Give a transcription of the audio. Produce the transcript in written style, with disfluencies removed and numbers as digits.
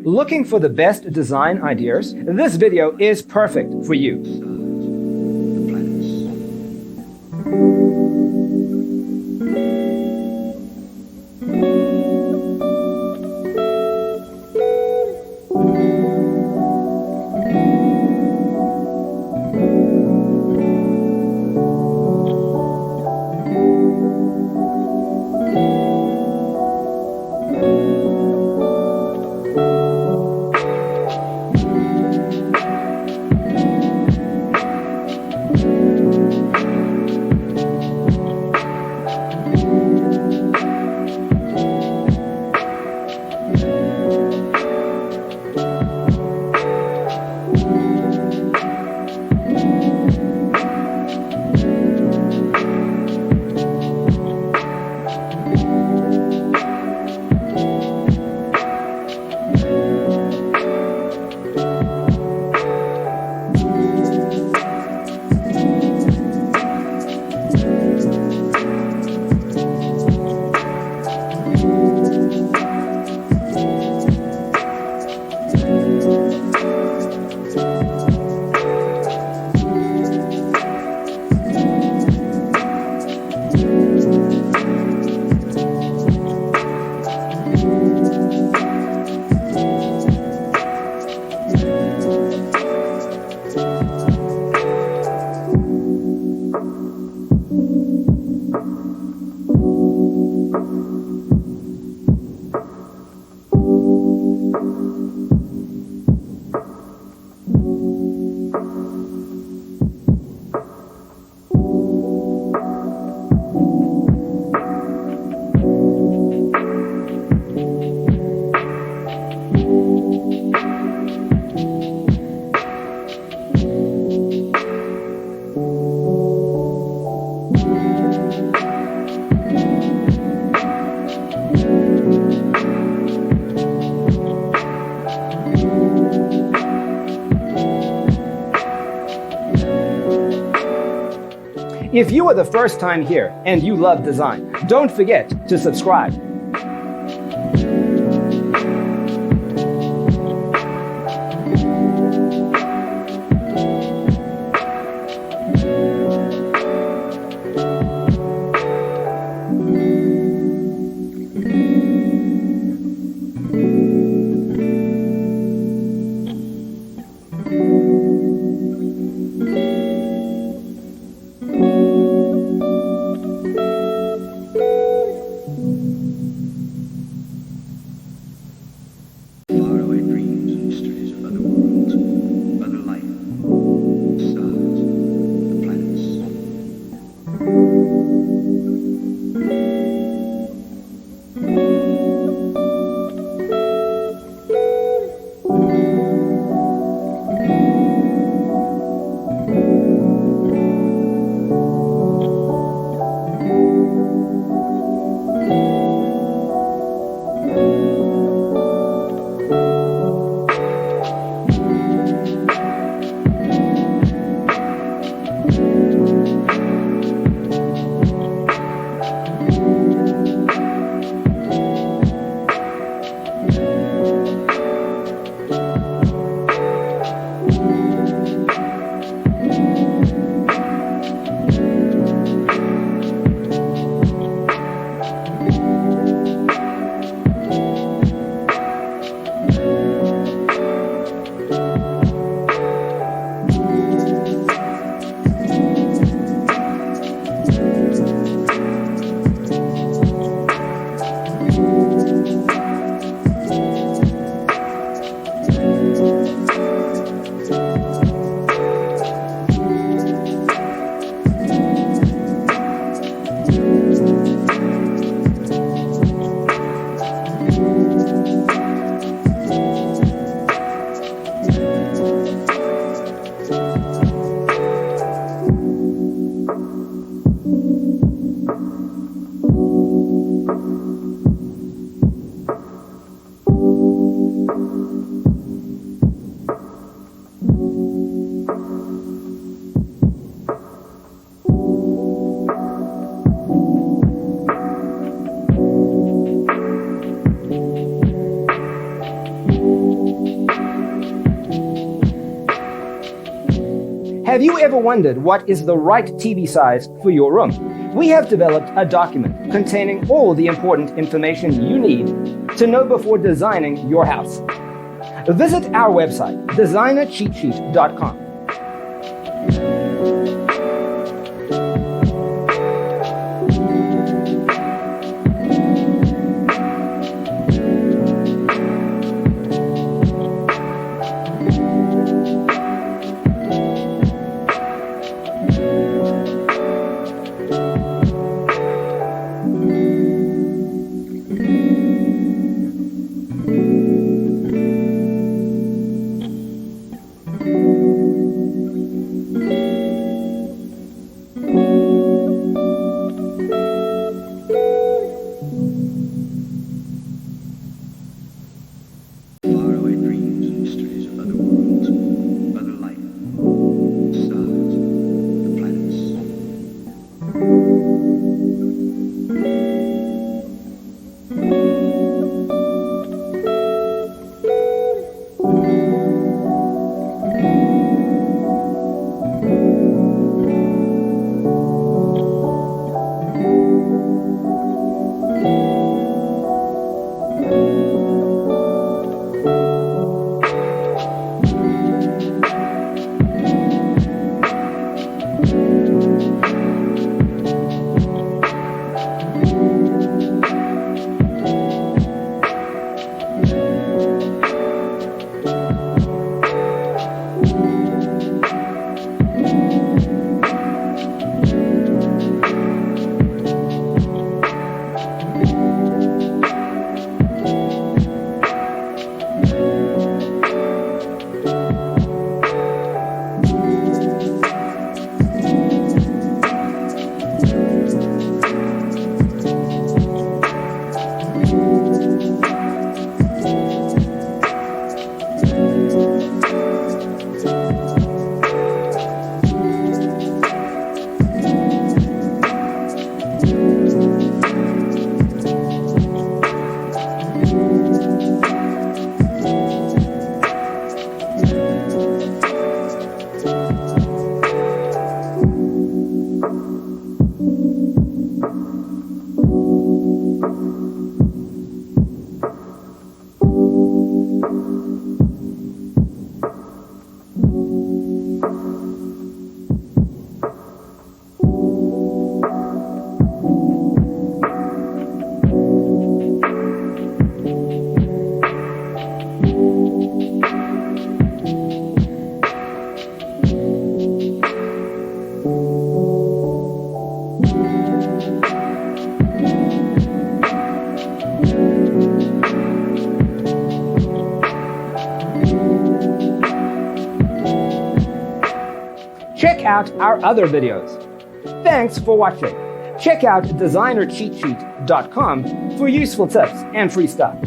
Looking for the best design ideas? This video is perfect for you. If you are the first time here and you love design, don't forget to subscribe. Have you ever wondered what is the right TV size for your room? We have developed a document containing all the important information you need to know before designing your house. Visit our website, designercheatsheet.com. Faraway dreams and mysteries of other worlds, other life, stars, the planets. Check out our other videos. Thanks for watching. Check out designercheatsheet.com for useful tips and free stuff.